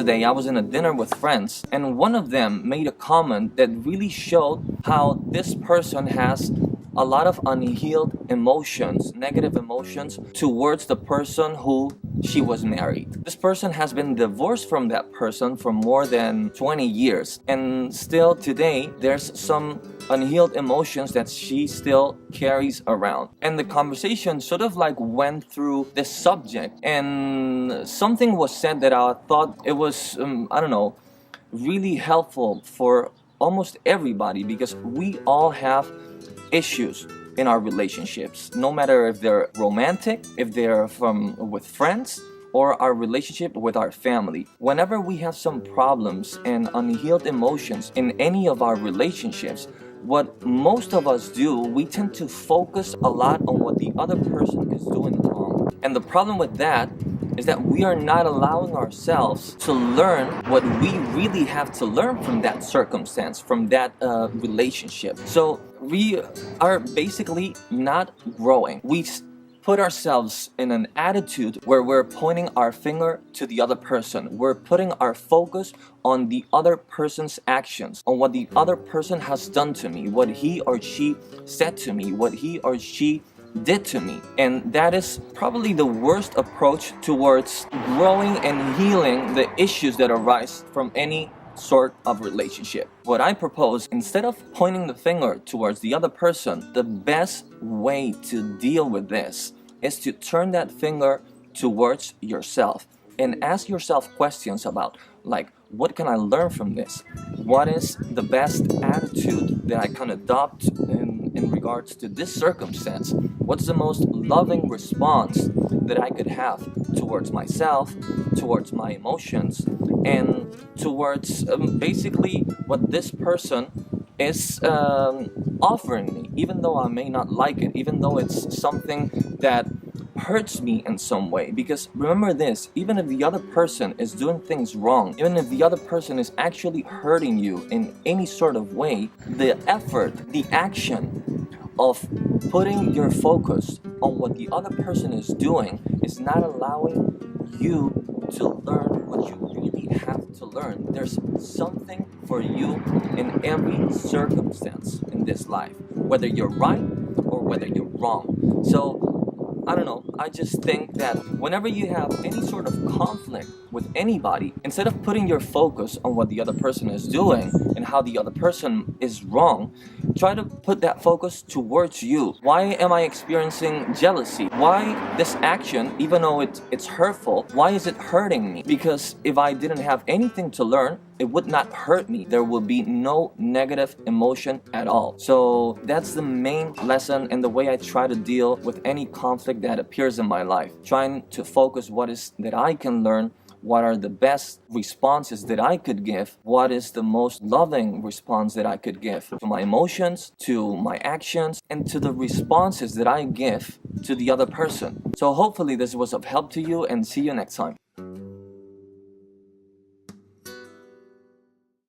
Yesterday, I was in a dinner with friends, and one of them made a comment that really showed how this person has a lot of unhealed emotions, negative emotions towards the person who she was married. This person has been divorced from that person for more than 20 years, and still today there's some unhealed emotions that she still carries around. And the conversation sort of like went through this subject, and something was said that I thought it was really helpful for almost everybody, because we all have issues in our relationships, no matter if they're romantic, if they're with friends, or our relationship with our family. Whenever we have some problems and unhealed emotions in any of our relationships, what most of us do, we tend to focus a lot on what the other person is doing wrong. And the problem with that is that we are not allowing ourselves to learn what we really have to learn from that circumstance, from that relationship. So we are basically not growing. We put ourselves in an attitude where we're pointing our finger to the other person. We're putting our focus on the other person's actions, on what the other person has done to me, what he or she said to me, what he or she did to me. And that is probably the worst approach towards growing and healing the issues that arise from any sort of relationship. What I propose, instead of pointing the finger towards the other person, the best way to deal with this is to turn that finger towards yourself and ask yourself questions about, like, what can I learn from this? What is the best attitude that I can adopt in regards to this circumstance? What's the most loving response that I could have towards myself, towards my emotions, and towards basically what this person is offering me, even though I may not like it, even though it's something that hurts me in some way. Because remember this, even if the other person is doing things wrong, even if the other person is actually hurting you in any sort of way, the effort, the action of putting your focus on what the other person is doing is not allowing you to learn what you really have to learn. There's something for you in every circumstance in this life, whether you're right or whether you're wrong. So I don't know, I just think that whenever you have any sort of conflict with anybody, instead of putting your focus on what the other person is doing and how the other person is wrong, try to put that focus towards you. Why am I experiencing jealousy? Why this action, even though it's hurtful, why is it hurting me? Because if I didn't have anything to learn, it would not hurt me. There will be no negative emotion at all. So that's the main lesson and the way I try to deal with any conflict that appears in my life. Trying to focus what is that I can learn, what are the best responses that I could give, what is the most loving response that I could give to my emotions, to my actions, and to the responses that I give to the other person. So hopefully this was of help to you, and see you next time.